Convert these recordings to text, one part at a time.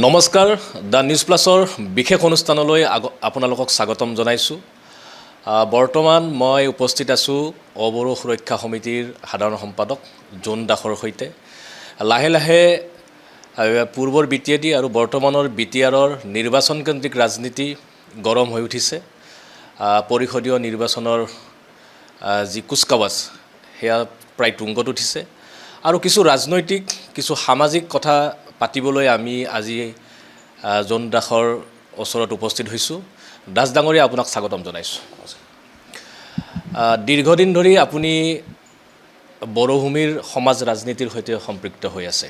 নমস্কাৰ the news প্লাছৰ বিশেষ অনুষ্ঠানলৈ আপোনালোকক স্বাগতম জনাইছোঁ। বৰ্তমান মই উপস্থিত আছোঁ অবড়ো সুৰক্ষা সমিতিৰ সাধাৰণ সম্পাদক জোন দাসৰ সৈতে। লাহে লাহে পূৰ্বৰ বিটিআৰডি আৰু বৰ্তমানৰ বিটিআৰৰ নিৰ্বাচনকেন্দ্ৰিক ৰাজনীতি গৰম হৈ উঠিছে। পৰিষদীয় নিৰ্বাচনৰ যি কুচকাৱাজ সেয়া প্ৰায় তুংগত উঠিছে আৰু কিছু ৰাজনৈতিক কিছু সামাজিক কথা পাতিবলৈ আমি আজি জোন দাসৰ ওচৰত উপস্থিত হৈছোঁ। দাস ডাঙৰীয়া, আপোনাক স্বাগতম জনাইছোঁ। দীৰ্ঘদিন ধৰি আপুনি বড়োভূমিৰ সমাজ ৰাজনীতিৰ সৈতে সম্পৃক্ত হৈ আছে।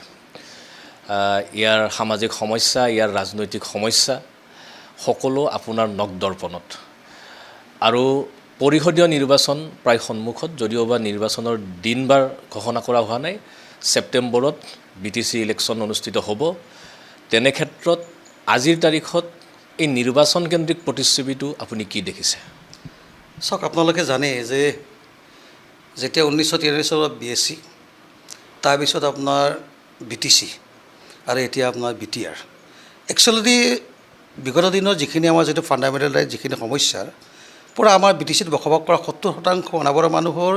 ইয়াৰ সামাজিক সমস্যা, ইয়াৰ ৰাজনৈতিক সমস্যা সকলো আপোনাৰ নখদৰ্পণত। আৰু পৰিষদীয় নিৰ্বাচন প্ৰায় সন্মুখত, যদিওবা নিৰ্বাচনৰ দিন বাৰ ঘোষণা কৰা হোৱা নাই। ছেপ্টেম্বৰত BTC ইলেকশ্যন অনুষ্ঠিত হ'ব। তেনে ক্ষেত্ৰত আজিৰ তাৰিখত এই নিৰ্বাচনকেন্দ্ৰিক প্ৰতিচ্ছবিটো আপুনি কি দেখিছে? চাওক, আপোনালোকে জানে যে যেতিয়া 1993 চনত BSc, তাৰপিছত আপোনাৰ BTC আৰু এতিয়া আপোনাৰ BTR। একচুৱেলি বিগত দিনৰ যিখিনি আমাৰ যিটো ফাণ্ডামেণ্টেল ৰাইট, যিখিনি সমস্যাৰ পৰা আমাৰ BTCত বসবাস কৰা 70% অনাবৰা মানুহৰ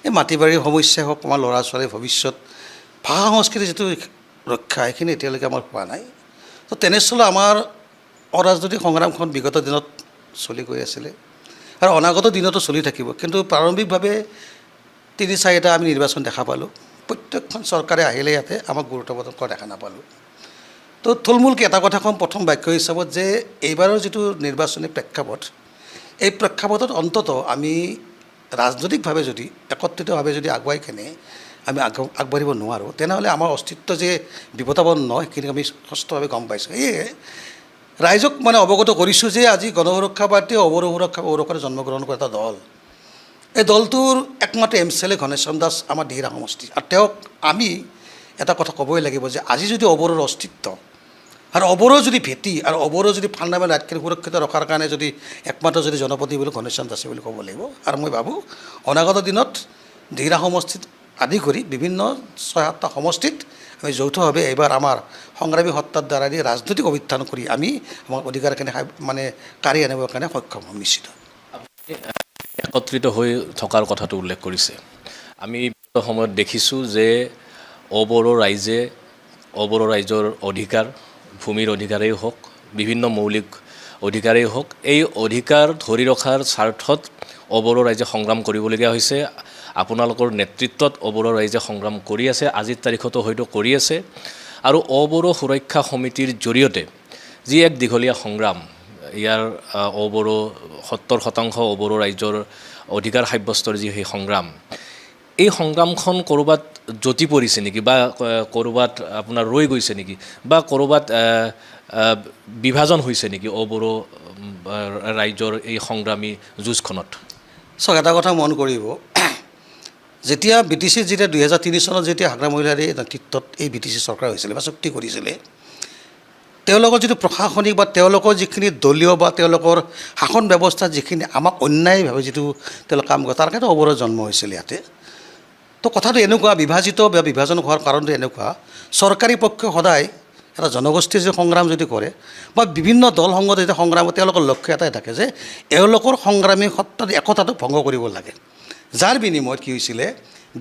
এই মাটি বাৰীৰ সমস্যাই হওক, আমাৰ ল'ৰা ছোৱালীৰ ভৱিষ্যত, ভাষা সংস্কৃতিৰ যিটো ৰক্ষা, সেইখিনি এতিয়ালৈকে আমাৰ হোৱা নাই। তো তেনেস্থলত আমাৰ অৰাজনৈতিক সংগ্ৰামখন বিগত দিনত চলি গৈ আছিলে আৰু অনাগত দিনতো চলি থাকিব। কিন্তু প্ৰাৰম্ভিকভাৱে 3-4টা আমি নিৰ্বাচন দেখা পালোঁ। প্ৰত্যেকখন চৰকাৰে আহিলে ইয়াতে আমাক গুৰুত্ব প্ৰদান কৰা দেখা নাপালোঁ। তো থুলমূলকৈ এটা কথা ক'ম প্ৰথম বাক্য হিচাপত, যে এইবাৰৰ যিটো নিৰ্বাচনী প্ৰেক্ষাপট, এই প্ৰেক্ষাপটত অন্ততঃ আমি ৰাজনৈতিকভাৱে যদি একত্ৰিতভাৱে যদি আগুৱাই কেনে আমি আগবাঢ়িব নোৱাৰোঁ, তেনেহ'লে আমাৰ অস্তিত্ব যে বিপদাপন্ন, সেইখিনি আমি স্পষ্টভাৱে গম পাইছোঁ। সেয়ে ৰাইজক অৱগত কৰিছোঁ যে আজি গণসুৰক্ষা পাৰ্টীয়ে অবড়ো সুৰক্ষা পৌৰসভাত জন্মগ্ৰহণ কৰা এটা দল। এই দলটোৰ একমাত্ৰ MCLA ঘনশ্যাম দাস আমাৰ দিহিৰা সমষ্টি। আৰু তেওঁক আমি এটা কথা ক'বই লাগিব যে আজি যদি অবড়োৰ অস্তিত্ব আৰু অবড়োৰ যদি ভেটি আৰু অবড়োৰ যদি ফাণ্ডামেণ্টেল ৰাইটখিনি সুৰক্ষিত ৰখাৰ কাৰণে যদি একমাত্ৰ যদি জনপতি বুলি ঘনশ্যাম দাসে বুলি ক'ব লাগিব। আৰু মই ভাবোঁ অনাগত দিনত দিহিৰা সমষ্টিত আদি কৰি বিভিন্ন 6-7টা সমষ্টিত আমি যৌথভাৱে এইবাৰ আমাৰ সংগ্ৰামী সত্তাৰ দ্বাৰা দি ৰাজনৈতিক অভ্যুত্থান কৰি আমি আমাৰ অধিকাৰখিনি কাঢ়ি আনিবৰ কাৰণে সক্ষম হ'ম নিশ্চিত। একত্ৰিত হৈ থকাৰ কথাটো উল্লেখ কৰিছে। আমি সময়ত দেখিছোঁ যে অবড়ো ৰাইজৰ অধিকাৰ, ভূমিৰ অধিকাৰেই হওক, বিভিন্ন মৌলিক অধিকাৰেই হওক, এই অধিকাৰ ধৰি ৰখাৰ স্বাৰ্থত অবড়ো ৰাইজে সংগ্ৰাম কৰিবলগীয়া হৈছে। আপোনালোকৰ নেতৃত্বত অবড়ো ৰাইজে সংগ্ৰাম কৰি আছে, আজিৰ তাৰিখতো হয়তো কৰি আছে। আৰু অবড়ো সুৰক্ষা সমিতিৰ জৰিয়তে যি এক দীঘলীয়া সংগ্ৰাম, ইয়াৰ অবড়ো 70% অবড়ো ৰাইজৰ অধিকাৰ সাব্যস্তৰ যি সেই সংগ্ৰাম, এই সংগ্ৰামখন ক'ৰবাত জতি পৰিছে নেকি, বা ক'ৰবাত আপোনাৰ ৰৈ গৈছে নেকি, বা ক'ৰবাত বিভাজন হৈছে নেকি অবড়ো ৰাইজৰ এই সংগ্ৰামী যুঁজখনত? চাওক, এটা কথা মন কৰিব, যেতিয়া BTC যেতিয়া 2003 চনত যেতিয়া হাগ্ৰা মহিলাৰ নেতৃত্বত এই BTC চৰকাৰ হৈছিলে বা চুক্তি কৰিছিলে, তেওঁলোকৰ যিটো প্ৰশাসনিক বা তেওঁলোকৰ যিখিনি দলীয় বা তেওঁলোকৰ শাসন ব্যৱস্থাত যিখিনি আমাক অন্যায়ভাৱে যিটো তেওঁলোক কাম কৰে, তাৰ কাৰণে অবড়োৰ জন্ম হৈছিল ইয়াতে। তো কথাটো এনেকুৱা, বিভাজিত বা বিভাজন হোৱাৰ কাৰণটো এনেকুৱা, চৰকাৰী পক্ষে সদায় এটা জনগোষ্ঠীৰ যে সংগ্ৰাম যদি কৰে বা বিভিন্ন দল সংগত যেতিয়া সংগ্ৰাম, তেওঁলোকৰ লক্ষ্য এটাই থাকে যে এওঁলোকৰ সংগ্ৰামী সত্তাৰ একতাটো ভংগ কৰিব লাগে। যাৰ বিনিময়ত কি হৈছিলে,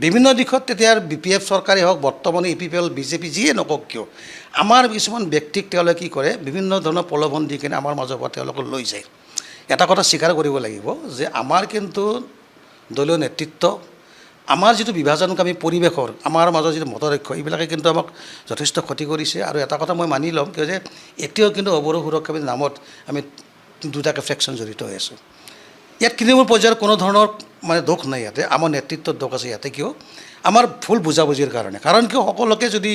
বিভিন্ন দিশত তেতিয়াৰ BPF চৰকাৰেই হওক, বৰ্তমানে EPPL BJP যিয়ে নকওক কিয়, আমাৰ কিছুমান ব্যক্তিক তেওঁলোকে কি কৰে, বিভিন্ন ধৰণৰ প্ৰলোভন দি কিনে আমাৰ মাজৰ পৰা তেওঁলোকক লৈ যায়। এটা কথা স্বীকাৰ কৰিব লাগিব যে আমাৰ কিন্তু দলীয় নেতৃত্ব, আমাৰ যিটো বিভাজনকামী পৰিৱেশৰ, আমাৰ মাজৰ যিটো মতৰৈক্য, এইবিলাকে কিন্তু আমাক যথেষ্ট ক্ষতি কৰিছে। আৰু এটা কথা মই মানি ল'ম, কিয় যে এতিয়াও কিন্তু অবড়ো সুৰক্ষা নামত আমি 2টা ফ্ৰেকশ্যন জড়িত হৈ আছোঁ। ইয়াত তৃণমূল পৰ্যায়ৰ কোনো ধৰণৰ দোষ নাই, ইয়াতে আমাৰ নেতৃত্বৰ দোষ আছে ইয়াতে। কিয়? আমাৰ ভুল বুজাবুজিৰ কাৰণে। কাৰণ কিয়, সকলোকে যদি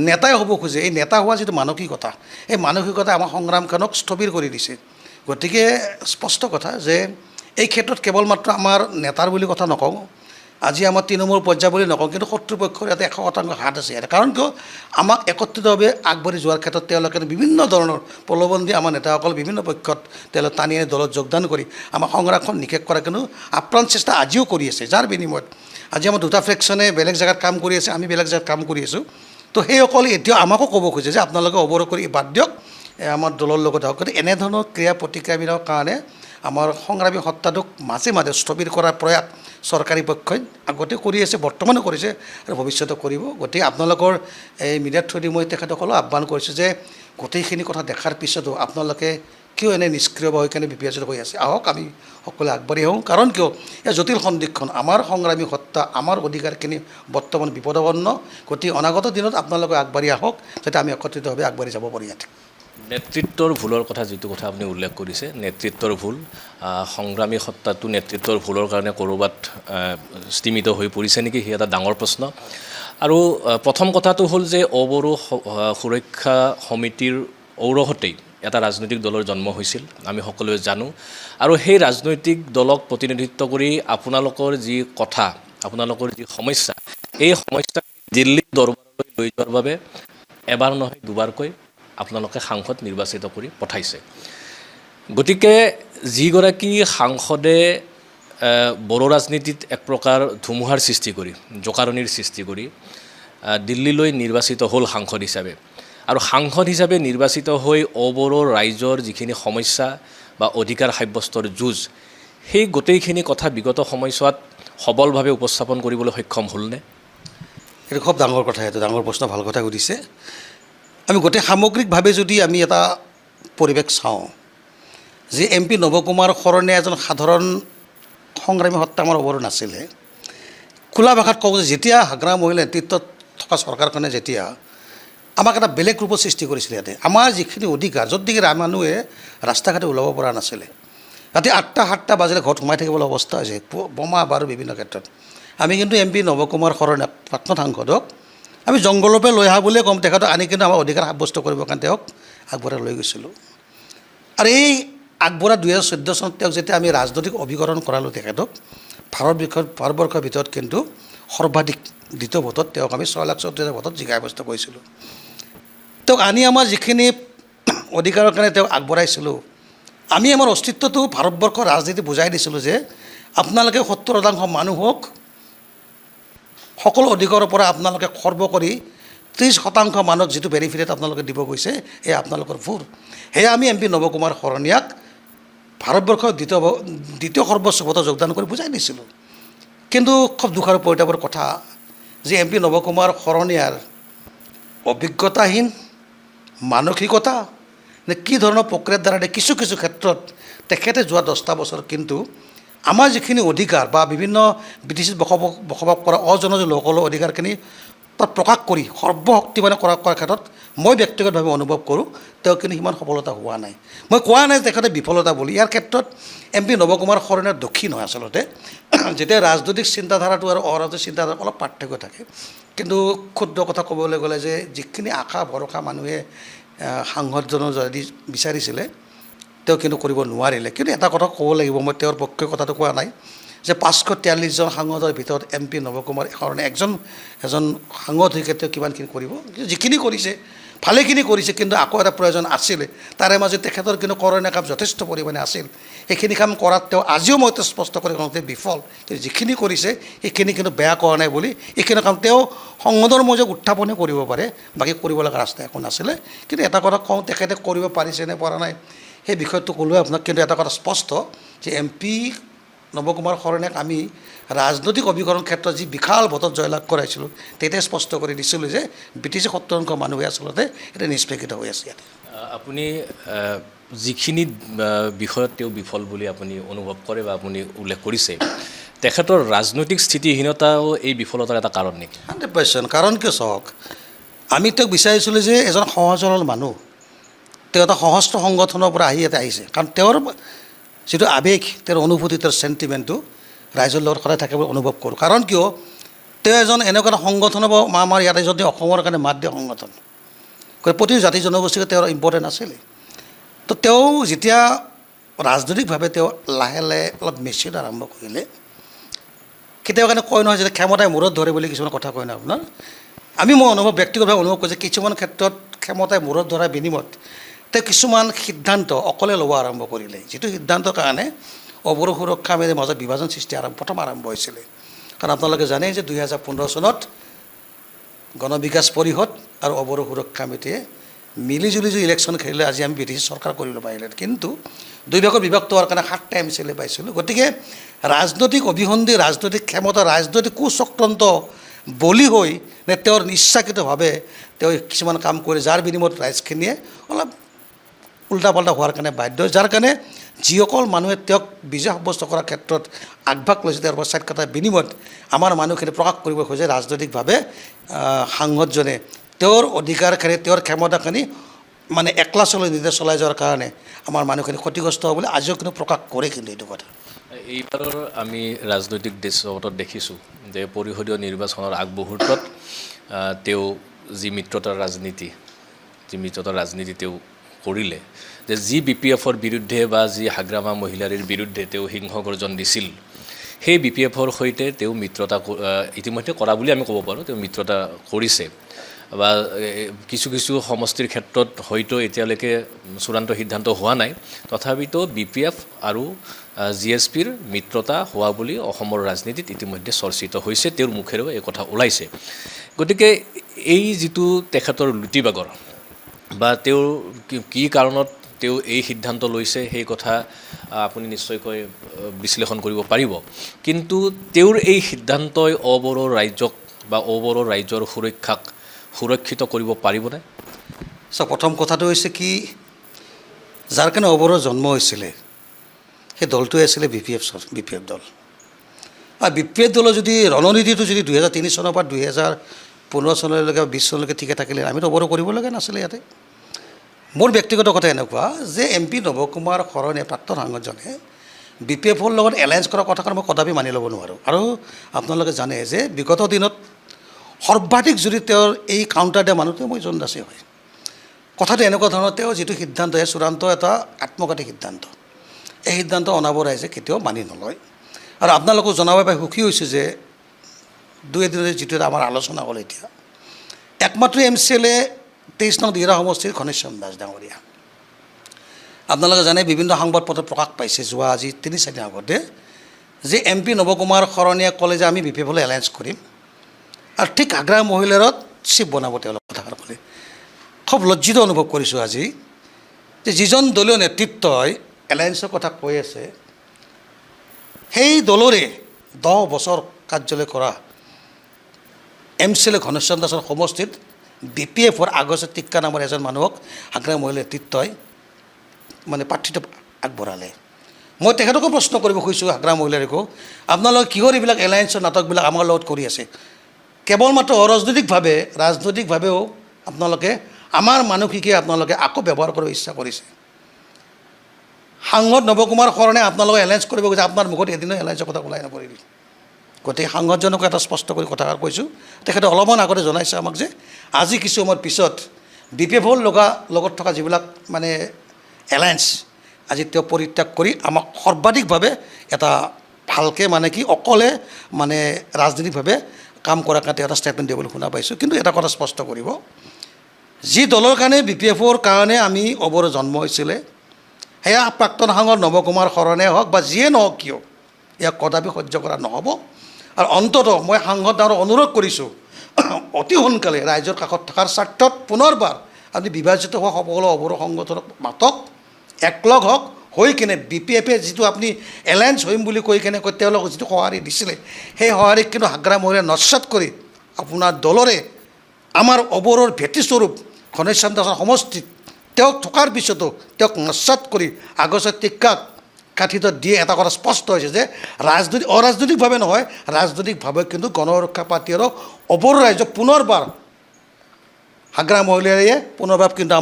নেতাই হ'ব খোজে, এই নেতা হোৱা যিটো মানসিকতা, এই মানসিকতা আমাৰ সংগ্ৰামখনক স্থবিৰ কৰি দিছে। গতিকে স্পষ্ট কথা যে এই ক্ষেত্ৰত কেৱল মাত্ৰ আমাৰ নেতাৰ বুলি কথা নকওঁ, আজি আমাৰ তৃণমূল পৰ্যায় বুলি নকওঁ, কিন্তু কৰ্তৃপক্ষৰ ইয়াতে 100% হাত আছে ইয়াতে। কাৰণ কিয়, আমাক একত্ৰিতভাৱে আগবাঢ়ি যোৱাৰ ক্ষেত্ৰত তেওঁলোকে বিভিন্ন ধৰণৰ প্ৰলোভন দি আমাৰ নেতাসকল বিভিন্ন পক্ষত তেওঁলোকে টানি আনি দলত যোগদান কৰি আমাৰ সংগ্ৰামখন নিশেষ কৰা কিন্তু আপ্ৰাণ চেষ্টা আজিও কৰি আছে। যাৰ বিনিময়ত আজি আমাৰ 2টা ফ্ৰেকশ্যনে বেলেগ জেগাত কাম কৰি আছে, আমি বেলেগ জেগাত কাম কৰি আছোঁ। তো সেইসকলে এতিয়াও আমাকো ক'ব খোজে যে আপোনালোকে অৱৰোধ কৰি বাদ দিয়ক, আমাৰ দলৰ লগত হওক। গতিকে এনেধৰণৰ ক্ৰিয়া প্ৰতিক্ৰিয়াবিলাকৰ কাৰণে আমাৰ সংগ্ৰামী সত্তাটোক মাজে মাজে স্থবিৰ কৰাৰ প্ৰয়াস চৰকাৰী পক্ষই আগতে কৰি আছে, বৰ্তমানো কৰিছে আৰু ভৱিষ্যতে কৰিব। গতিকে আপোনালোকৰ এই মিডিয়াৰ থ্ৰুদি মই তেখেতসকলক আহ্বান কৰিছোঁ যে গোটেইখিনি কথা দেখাৰ পিছতো আপোনালোকে কিয় এনে নিষ্ক্ৰিয় হৈ কেনে বিপৰ্যয় হৈ আছে, আহক আমি সকলোৱে আগবাঢ়ি আহোঁ। কাৰণ কিয় এই জটিল সন্দিক্ষণ আমাৰ সংগ্ৰামী সত্তা, আমাৰ অধিকাৰখিনি বৰ্তমান বিপদাপন্ন। গতিকে অনাগত দিনত আপোনালোকে আগবাঢ়ি আহক, যাতে আমি একত্ৰিতভাৱে আগবাঢ়ি যাব পাৰি। ইয়াত নেতৃত্বৰ ভুলৰ কথা যিটো কথা আপুনি উল্লেখ কৰিছে, নেতৃত্বৰ ভুল, সংগ্ৰামী সত্তাটো নেতৃত্বৰ ভুলৰ কাৰণে ক'ৰবাত স্তিমিত হৈ পৰিছে নেকি, সেই এটা ডাঙৰ প্ৰশ্ন। আৰু প্ৰথম কথাটো হ'ল যে অবড়ো সুৰক্ষা সমিতিৰ ঔৰহতেই এটা ৰাজনৈতিক দলৰ জন্ম হৈছিল, আমি সকলোৱে জানো। আৰু সেই ৰাজনৈতিক দলক প্ৰতিনিধিত্ব কৰি আপোনালোকৰ যি কথা, আপোনালোকৰ যি সমস্যা, এই সমস্যা দিল্লী দৰবাৰলৈ লৈ যোৱাৰ বাবে এবাৰ নহয় দুবাৰকৈ আপোনালোকে সাংসদ নিৰ্বাচিত কৰি পঠাইছে। গতিকে যিগৰাকী সাংসদে বড়ো ৰাজনীতিত এক প্ৰকাৰ ধুমুহাৰ সৃষ্টি কৰি, জোকাৰণিৰ সৃষ্টি কৰি দিল্লীলৈ নিৰ্বাচিত হ'ল সাংসদ হিচাপে, আৰু সাংসদ হিচাপে নিৰ্বাচিত হৈ অবড়ো ৰাইজৰ যিখিনি সমস্যা বা অধিকাৰ সাব্যস্তৰ যুঁজ, সেই গোটেইখিনি কথা বিগত সময়ছোৱাত সবলভাৱে উপস্থাপন কৰিবলৈ সক্ষম হ'লনে? এইটো খুব ডাঙৰ কথা, এইটো ডাঙৰ প্ৰশ্ন, ভাল কথা সুধিছে। আমি গোটেই সামগ্ৰিকভাৱে যদি আমি এটা পৰিৱেশ চাওঁ যে MP নৱ কুমাৰ শৰণীয়া এজন সাধাৰণ সংগ্ৰামী সত্তা আমাৰ অবড়ো নাছিলে। খোলা ভাষাত কওঁ যে যেতিয়া হাগ্ৰা মহিলা নেতৃত্বত থকা চৰকাৰখনে যেতিয়া আমাক এটা বেলেগ ৰূপত সৃষ্টি কৰিছিলে, ইয়াতে আমাৰ যিখিনি অধিকাৰ, য'ত নেকি মানুহে ৰাস্তা ঘাটে ওলাব পৰা নাছিলে, ৰাতি 8টা-7টা বাজিলে ঘৰত সোমাই থাকিবলৈ অৱস্থা হৈছে, বোমা বাৰু বিভিন্ন ক্ষেত্ৰত। আমি কিন্তু MP নৱ কুমাৰ শৰণীয়া প্ৰাক্তন সাংসদক আমি জংঘলৰ পৰা লৈ অহা বুলিয়ে ক'ম, তেখেতক আনি কিন্তু আমাৰ অধিকাৰ সাব্যস্ত কৰিবৰ কাৰণে তেওঁক আগবঢ়াই লৈ গৈছিলোঁ। আৰু এই আগবঢ়া 2014 চনত তেওঁক যেতিয়া আমি ৰাজনৈতিক অভিকৰণ কৰালোঁ, তেখেতক ভাৰতবৰ্ষৰ ভিতৰত কিন্তু সৰ্বাধিক দ্বিতীয় ভোটত তেওঁক আমি 6,34,000 ভোটত জিকাই সাব্যস্ত কৰিছিলোঁ। তেওঁক আনি আমাৰ যিখিনি অধিকাৰৰ কাৰণে তেওঁক আগবঢ়াইছিলোঁ, আমি আমাৰ অস্তিত্বটো ভাৰতবৰ্ষৰ ৰাজনীতি বুজাই দিছিলোঁ যে আপোনালোকে 70% মানুহক সকলো অধিকাৰৰ পৰা আপোনালোকে খৰ্ব কৰি 30% মানুহক যিটো বেনিফিট আপোনালোকে দিব গৈছে, এয়া আপোনালোকৰ ভুল। সেয়া আমি MP নৱ কুমাৰ শৰণীয়াক ভাৰতবৰ্ষৰ দ্বিতীয় সৰ্বোচ্চ ভোটত যোগদান কৰি বুজাই দিছিলোঁ। কিন্তু খুব দুখৰ পৰিতাপৰ কথা যে MP নৱ কুমাৰ শৰণীয়াৰ অভিজ্ঞতাহীন মানসিকতা নে কি ধৰণৰ প্ৰক্ৰিয়াৰ দ্বাৰা কিছু কিছু ক্ষেত্ৰত তেখেতে যোৱা 10টা বছৰ কিন্তু আমাৰ যিখিনি অধিকাৰ বা বিভিন্ন ব্ৰিটিছত বসবাস কৰা অজনজাতি লোকসকলৰ অধিকাৰখিনি তাত প্ৰকাশ কৰি সৰ্বশক্তি মানে কৰাৰ ক্ষেত্ৰত মই ব্যক্তিগতভাৱে অনুভৱ কৰোঁ তেওঁ কিন্তু সিমান সফলতা হোৱা নাই। মই কোৱা নাই তেখেতে বিফলতা বুলি, ইয়াৰ ক্ষেত্ৰত MP নৱ কুমাৰ শৰণীয়াৰ দোষী নহয় আচলতে। যেতিয়া ৰাজনৈতিক চিন্তাধাৰাটো আৰু অৰাজনৈতিক চিন্তাধাৰা অলপ পাৰ্থক্য থাকে, কিন্তু ক্ষুদ্ৰ কথা ক'বলৈ গ'লে যে যিখিনি আশা ভৰসা মানুহে সাংসদজনৰ যদি বিচাৰিছিলে তেওঁ কিন্তু কৰিব নোৱাৰিলে। কিন্তু এটা কথা ক'ব লাগিব, মই তেওঁৰ পক্ষে কথাটো কোৱা নাই যে 543জন সাংসদৰ ভিতৰত MP নৱ কুমাৰ শৰণীয়া এজন সাংসদ হৈকে তেওঁ কিমানখিনি কৰিব, যিখিনি কৰিছে ভালেখিনি কৰিছে, কিন্তু আকৌ এটা প্ৰয়োজন আছিলে। তাৰে মাজত তেখেতৰ কিন্তু কৰণীয় কাম যথেষ্ট পৰিমাণে আছিল। সেইখিনি কাম কৰাত তেওঁ আজিও মই স্পষ্ট কৰি কওঁতে বিফল, কিন্তু যিখিনি কৰিছে সেইখিনি কিন্তু বেয়া কৰা নাই বুলি এইখিনি কাম তেওঁ সংসদৰ মাজত উত্থাপনে কৰিব পাৰে, বাকী কৰিব লগা ৰাস্তা একো নাছিলে। কিন্তু এটা কথা কওঁ, তেখেতে কৰিব পাৰিছে নে পৰা নাই সেই বিষয়টো ক'লোৱে আপোনাক। কিন্তু এটা কথা স্পষ্ট যে MP নৱ কুমাৰ শৰণীয়াক আমি ৰাজনৈতিক অভিকৰণ ক্ষেত্ৰত যি বিশাল ভোটত জয়লাভ কৰাইছিলোঁ, তেতিয়া স্পষ্ট কৰি দিছিলোঁ যে ব্ৰিটিছে 70% মানুহে আচলতে এতিয়া নিষ্পেষিত হৈ আছে। ইয়াতে আপুনি যিখিনি বিষয়ত তেওঁ বিফল বুলি আপুনি অনুভৱ কৰে বা আপুনি উল্লেখ কৰিছে, তেখেতৰ ৰাজনৈতিক স্থিতিহীনতাও এই বিফলতাৰ এটা কাৰণ নেকি? 100%। কাৰণ কিয় চাওক, আমি তেওঁক বিচাৰিছিলোঁ যে এজন সহজ সৰল মানুহ, তেওঁ এটা সশস্ত্ৰ সংগঠনৰ পৰা আহি ইয়াতে আহিছে, কাৰণ তেওঁৰ যিটো আৱেগ, তেওঁৰ অনুভূতি, তেওঁৰ চেণ্টিমেণ্টটো ৰাইজৰ লগত সদায় থাকে বুলি অনুভৱ কৰোঁ। কাৰণ কিয় তেওঁ এজন এনেকুৱা এটা সংগঠন বা আমাৰ ইয়াতে যদি অসমৰ কাৰণে মাত দিয়া সংগঠন, প্ৰতি জাতি জনগোষ্ঠীকে তেওঁৰ ইম্পৰ্টেণ্ট আছিলে। তো তেওঁ যেতিয়া ৰাজনৈতিকভাৱে তেওঁ লাহে লাহে অলপ মেচিন আৰম্ভ কৰিলে, কেতিয়াবা কাৰণে কয় নহয় যে ক্ষমতাই মূৰত ধৰে বুলি কিছুমান কথা কয় নহয় আপোনাৰ, মই ব্যক্তিগতভাৱে অনুভৱ কৰিছোঁ কিছুমান ক্ষেত্ৰত ক্ষমতাই মূৰত ধৰাৰ বিনিময়ত তেওঁ কিছুমান সিদ্ধান্ত অকলে ল'ব আৰম্ভ কৰিলে, যিটো সিদ্ধান্তৰ কাৰণে অবড়ো সুৰক্ষা সমিতিৰ মাজত বিভাজন সৃষ্টি প্ৰথম আৰম্ভ হৈছিলে। কাৰণ আপোনালোকে জানে যে 2015 চনত গণ বিকাশ পৰিষদ আৰু অবৰো সুৰক্ষা সমিতিয়ে মিলিজুলি যে ইলেকশ্যন খেলিলে আজি আমি বিটিচি চৰকাৰ কৰিব পাৰিলে, কিন্তু দুই ভাগত বিভক্ত হোৱাৰ কাৰণে 7টা MCL পাইছিলোঁ। গতিকে ৰাজনৈতিক অভিসন্ধি, ৰাজনৈতিক ক্ষমতা, ৰাজনৈতিক কুচক্ৰান্ত বলি হৈ নে তেওঁৰ ইচ্ছাকৃতভাৱে তেওঁ কিছুমান কাম কৰি যাৰ বিনিময়ত ৰাইজখিনিয়ে অলপ উল্টা পাল্টা হোৱাৰ কাৰণে বাধ্য, যাৰ কাৰণে যিসকল মানুহে তেওঁক বিজয় সাব্যস্ত কৰাৰ ক্ষেত্ৰত আগভাগ লৈছে, তেওঁৰ পশ্চাৎ কটাৰ বিনিময়ত আমাৰ মানুহখিনি প্ৰকাশ কৰিব খোজে ৰাজনৈতিকভাৱে সাংসদজনে তেওঁৰ অধিকাৰখিনি, তেওঁৰ ক্ষমতাখিনি মানে একলা নিজে চলাই যোৱাৰ কাৰণে আমাৰ মানুহখিনি ক্ষতিগ্ৰস্ত হ'ব বুলি আজিও কিন্তু প্ৰকাশ কৰে। কিন্তু এইটো কথা এইবাৰৰ আমি ৰাজনৈতিক দৃশ্যপটত দেখিছোঁ যে পৰিষদীয় নিৰ্বাচনৰ আগমুহূৰ্তত তেওঁ যি মিত্ৰতাৰ ৰাজনীতি তেওঁ কৰিলে, যে যি BPFৰ বিৰুদ্ধে বা যি হাগ্ৰামা মহিলাৰীৰ বিৰুদ্ধে তেওঁ সিংহ গৰ্জন দিছিল, সেই BPFৰ সৈতে তেওঁ মিত্ৰতা ইতিমধ্যে কৰা বুলি আমি ক'ব পাৰোঁ। তেওঁ মিত্ৰতা কৰিছে বা কিছু কিছু সমষ্টিৰ ক্ষেত্ৰত হয়তো এতিয়ালৈকে চূড়ান্ত সিদ্ধান্ত হোৱা নাই, তথাপিতো BPF আৰু GSPৰ মিত্ৰতা হোৱা বুলি অসমৰ ৰাজনীতিত ইতিমধ্যে চৰ্চিত হৈছে, তেওঁৰ মুখেৰেও এই কথা ওলাইছে। গতিকে এই যিটো তেখেতৰ লুটিবাগৰ বা তেওঁৰ কি কাৰণত তেওঁ এই সিদ্ধান্ত লৈছে সেই কথা আপুনি নিশ্চয়কৈ বিশ্লেষণ কৰিব পাৰিব, কিন্তু তেওঁৰ এই সিদ্ধান্তই অবড়ো ৰাইজক বা অবড়ো ৰাইজৰ সুৰক্ষাক সুৰক্ষিত কৰিব পাৰিবনে? প্ৰথম কথাটো হৈছে কি, যাৰ কাৰণে অবড়োৰ জন্ম হৈছিলে সেই দলটোৱে আছিলে BPF দল। আৰু BPF দলৰ যদি ৰণনীতিটো যদি 2003 চনৰ পৰা 2015 চনলৈকে 20 চনলৈকে ঠিকে থাকিলে আমিতো অবড়ো কৰিব লগা নাছিলে। ইয়াতে মোৰ ব্যক্তিগত কথা এনেকুৱা যে MP নৱ কুমাৰ শৰণীয়া প্ৰাক্তন সাংসদজনে BPFৰ লগত এলায়েঞ্চ কৰাৰ কথাষাৰ মই কদাপি মানি ল'ব নোৱাৰোঁ। আৰু আপোনালোকে জানে যে বিগত দিনত সৰ্বাধিক যদি তেওঁৰ এই কাউণ্টাৰ দিয়া মানুহটোৱে মই জন দাসে হয়। কথাটো এনেকুৱা ধৰণৰ, তেওঁ যিটো সিদ্ধান্ত চূড়ান্ত এটা আত্মঘাতী সিদ্ধান্ত, এই সিদ্ধান্ত অনাব ৰাইজে কেতিয়াও মানি নলয়। আৰু আপোনালোকক জনাব পাই সুখী হৈছোঁ যে দুই এদিনতে যিটো আমাৰ আলোচনা হ'ল, এতিয়া একমাত্ৰ MCL 23 নং দিহিৰা সমষ্টিৰ ঘনশ্যাম দাস ডাঙৰীয়া। আপোনালোকে জানে বিভিন্ন সংবাদ পত্ৰত প্ৰকাশ পাইছে যোৱা আজি 3-4 দিন আগতে যে MP নৱ কুমাৰ শৰণীয়া ক'লে যে আমি BPFলৈ এলায়েঞ্চ কৰিম আৰু ঠিক আগ্ৰা মহিলাৰত চিফ বনাব তেওঁলোক কথাষাৰ ক'লে। খুব লজ্জিত অনুভৱ কৰিছোঁ আজি যে যিজন দলীয় নেতৃত্বই এলায়েঞ্চৰ কথা কৈ আছে, সেই দলৰে 10 বছৰ কাৰ্যালয় কৰা MCL ঘনশ্যাম দাসৰ সমষ্টিত BPFৰ আগষ্ট টিক্কা নামৰ এজন মানুহক আগ্ৰা মহিলা নেতৃত্বই মানে প্ৰাৰ্থিত্ব আগবঢ়ালে। মই তেখেতকো প্ৰশ্ন কৰিব খুজিছোঁ, আগ্ৰা মহিলাৰীকো, আপোনালোকে কিহৰ এইবিলাক এলায়েঞ্চৰ নাটকবিলাক আমাৰ লগত কৰি আছে? কেৱল মাত্ৰ ৰাজনৈতিকভাৱেও আপোনালোকে আমাৰ মানুহখিনিকে আপোনালোকে আকৌ ব্যৱহাৰ কৰিব ইচ্ছা কৰিছে। সাংসদ নৱ কুমাৰ শৰণে আপোনালোকে এলায়েঞ্চ কৰিব গৈছে, আপোনাৰ মুখত এদিনো এলায়েঞ্চৰ কথা ওলাই নপৰিল। গতিকে সাংসদজনকো এটা স্পষ্ট কৰি কথাষাৰ কৈছোঁ। তেখেতে অলপমান আগতে জনাইছে আমাক যে আজি কিছু সময়ৰ পিছত BPFৰ লগত থকা যিবিলাক মানে এলায়েঞ্চ আজি তেওঁ পৰিত্যাগ কৰি আমাক সৰ্বাধিকভাৱে এটা ভালকৈ মানে কি অকলে মানে ৰাজনৈতিকভাৱে কাম কৰাৰ কাৰণে এটা ষ্টেটমেণ্ট দিবলৈ শুনা পাইছোঁ। কিন্তু এটা কথা স্পষ্ট কৰিব, যি দলৰ কাৰণে BPFৰ কাৰণে আমি অবড়ো জন্ম হৈছিলে, সেয়া প্ৰাক্তন সাংসদ নৱ কুমাৰ শৰণে হওক বা যিয়ে নহওক কিয়, ইয়াক কদাপি সহ্য কৰা নহ'ব। আৰু অন্ততঃ মই সাংসদ আৰু অনুৰোধ কৰিছোঁ, অতি সোনকালে ৰাইজৰ কাষত থকাৰ স্বাৰ্থত পুনৰবাৰ আপুনি বিভাজিত হোৱা সকলো অবড়ো সংগঠনক মাতক, একলগ হওক, হৈ কিনে BPFে যিটো আপুনি এলায়েঞ্চ হৈম বুলি কৈ কেনে তেওঁলোকক যিটো সঁহাৰি দিছিলে, সেই সঁহাৰিক কিন্তু আগ্ৰা মহিলাই নস্যাৎ কৰি আপোনাৰ দলৰে আমাৰ অবড়োৰ ভেটিস্বৰূপ ঘনশ্যাম দাসৰ সমষ্টিত তেওঁক থকাৰ পিছতো তেওঁক নস্যাৎ কৰি আগষ্টৰ টিক্কাক কাঠিত দিয়ে। এটা কথা স্পষ্ট হৈছে যে অৰাজনৈতিকভাৱে নহয়, ৰাজনৈতিকভাৱে কিন্তু গণৰক্ষা পাৰ্টি আৰু অবড়ো ৰাইজক পুনৰবাৰ আগ্ৰা মহিলাৰীয়ে পুনৰবাৰ কিন্তু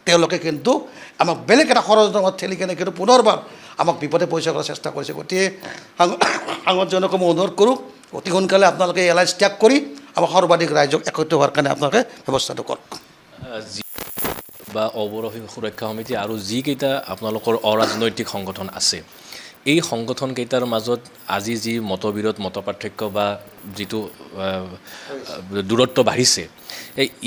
তেওঁলোকে কিন্তু আমাক বেলেগ এটা ষড়যন্ত্ৰত ঠেলি কেনে কিন্তু পুনৰবাৰ আমাক বিপদে পৰিচয় কৰাৰ চেষ্টা কৰিছে। গতিকে সাংসদজনকো মই অনুৰোধ কৰোঁ, অতি সোনকালে আপোনালোকে এলায়েঞ্চ ত্যাগ কৰি আমাৰ সৰ্বাধিক ৰাইজক একত্ৰিত হোৱাৰ কাৰণে আপোনালোকে ব্যৱস্থাটো কৰক। বা অবড়ো সুৰক্ষা সমিতি আৰু যিকেইটা আপোনালোকৰ অৰাজনৈতিক সংগঠন আছে, এই সংগঠনকেইটাৰ মাজত আজি যি মতবিৰোধ মতপাৰ্থক্য বা যিটো দূৰত্ব বাঢ়িছে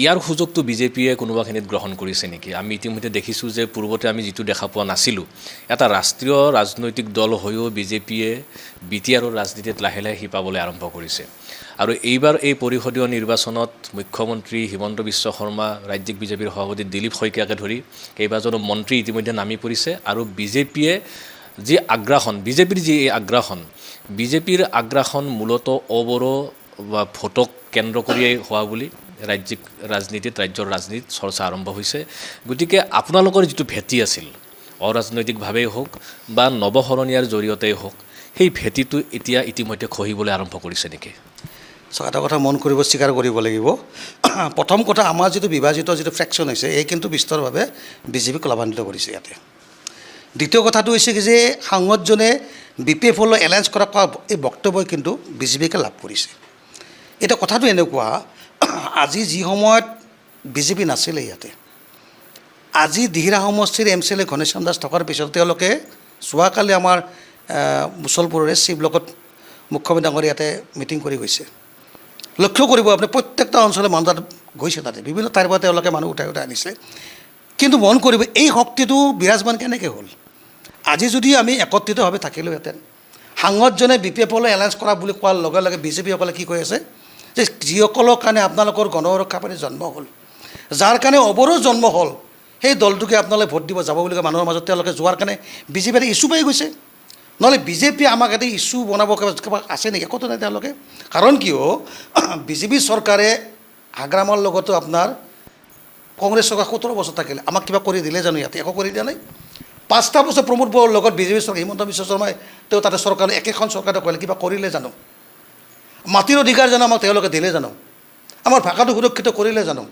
ইয়াৰ সুযোগটো বিজেপিয়ে কোনোবাখিনিত গ্ৰহণ কৰিছে নেকি? আমি ইতিমধ্যে দেখিছোঁ যে পূৰ্বতে আমি যিটো দেখা পোৱা নাছিলোঁ, এটা ৰাষ্ট্ৰীয় ৰাজনৈতিক দল হৈও বিজেপিয়ে বি টি আৰৰ ৰাজনীতিত লাহে লাহে শিপাবলৈ আৰম্ভ কৰিছে। আৰু এইবাৰ এই পৰিষদীয় নিৰ্বাচনত মুখ্যমন্ত্ৰী হিমন্ত বিশ্ব শৰ্মা, ৰাজ্যিক বিজেপিৰ সভাপতি দিলীপ শইকীয়াকে ধৰি কেইবাজনো মন্ত্ৰী ইতিমধ্যে নামি পৰিছে। আৰু বিজেপিয়ে যি আগ্ৰাসন, বিজেপিৰ যি এই আগ্ৰাসন, বিজেপিৰ আগ্ৰাসন মূলতঃ অবড়ো বা ভোটক কেন্দ্ৰ কৰিয়েই হোৱা বুলি ৰাজ্যিক ৰাজনীতিত, ৰাজ্যৰ ৰাজনীতিত চৰ্চা আৰম্ভ হৈছে। গতিকে আপোনালোকৰ যিটো ভেটি আছিল, অৰাজনৈতিকভাৱেই হওক বা নৱসৰণীয়াৰ জৰিয়তেই হওক, সেই ভেটিটো এতিয়া ইতিমধ্যে খহিবলৈ আৰম্ভ কৰিছে নেকি? এটা কথা মন কৰিব, স্বীকাৰ কৰিব লাগিব। প্ৰথম কথা, আমাৰ যিটো বিভাজিত যিটো ফ্ৰেকশ্যন হৈছে, এই কিন্তু বিস্তৰভাৱে বিজেপিক লাভান্বিত কৰিছে ইয়াতে। দ্বিতীয় কথাটো হৈছে কি যে সাংসদজনে বি পি এফৰ লগত এলায়েঞ্চ কৰা এই বক্তব্যই কিন্তু বিজেপিকে লাভ কৰিছে। এতিয়া কথাটো এনেকুৱা, আজি যি সময়ত বিজেপি নাছিলে ইয়াতে, আজি দিহিৰা সমষ্টিৰ MCLA ঘনশ্যাম দাস থকাৰ পিছত তেওঁলোকে যোৱাকালি আমাৰ মুছলপুৰৰে চি ব্লকত মুখ্যমন্ত্ৰী ডাঙৰীয়া ইয়াতে মিটিং কৰি গৈছে। লক্ষ্য কৰিব আপুনি, প্ৰত্যেকটা অঞ্চলৰ মানুহ তাত গৈছে, তাতে বিভিন্ন ঠাইৰ পৰা তেওঁলোকে মানুহ উঠাই আনিছে। কিন্তু মন কৰিব, এই শক্তিটো বিৰাজমান কেনেকৈ হ'ল? আজি যদি আমি একত্ৰিতভাৱে থাকিলোহেঁতেন, সাংসদজনে বি পি এফলৈ এলায়েঞ্চ কৰা বুলি কোৱাৰ লগে লগে বিজেপিসকলে কি কৈ আছে যে যিসকলৰ কাৰণে আপোনালোকৰ গণ সুৰক্ষা বাহিনীৰ জন্ম হ'ল, যাৰ কাৰণে অবৰো জন্ম হ'ল, সেই দলটোকে আপোনালোকে ভোট দিব যাব বুলি মানুহৰ মাজত তেওঁলোকে যোৱাৰ কাৰণে বিজেপিয়ে ইছ্যু পাই গৈছে। নহ'লে বিজেপিয়ে আমাক এটা ইছ্যু বনাব কিবা আছে নেকি? একোতো নাই তেওঁলোকে। কাৰণ কিয়, বিজেপি চৰকাৰে হাগ্ৰামৰ লগতো আপোনাৰ কংগ্ৰেছ চৰকাৰ 17 বছৰ থাকিলে, আমাক কিবা কৰি দিলে জানো? ইয়াতে একো কৰি দিয়া নাই। 5টা বছৰ প্ৰমোদ বড়োৰ লগত বিজেপি চৰকাৰ, হিমন্ত বিশ্ব শৰ্মাই তেওঁ তাতে চৰকাৰ একেখন চৰকাৰে কৰিলে, কিবা কৰিলে জানো? মাটিৰ অধিকাৰ জানো আমাক তেওঁলোকে দিলে জানো? আমাৰ ভাষাটো সুৰক্ষিত কৰিলে জানো?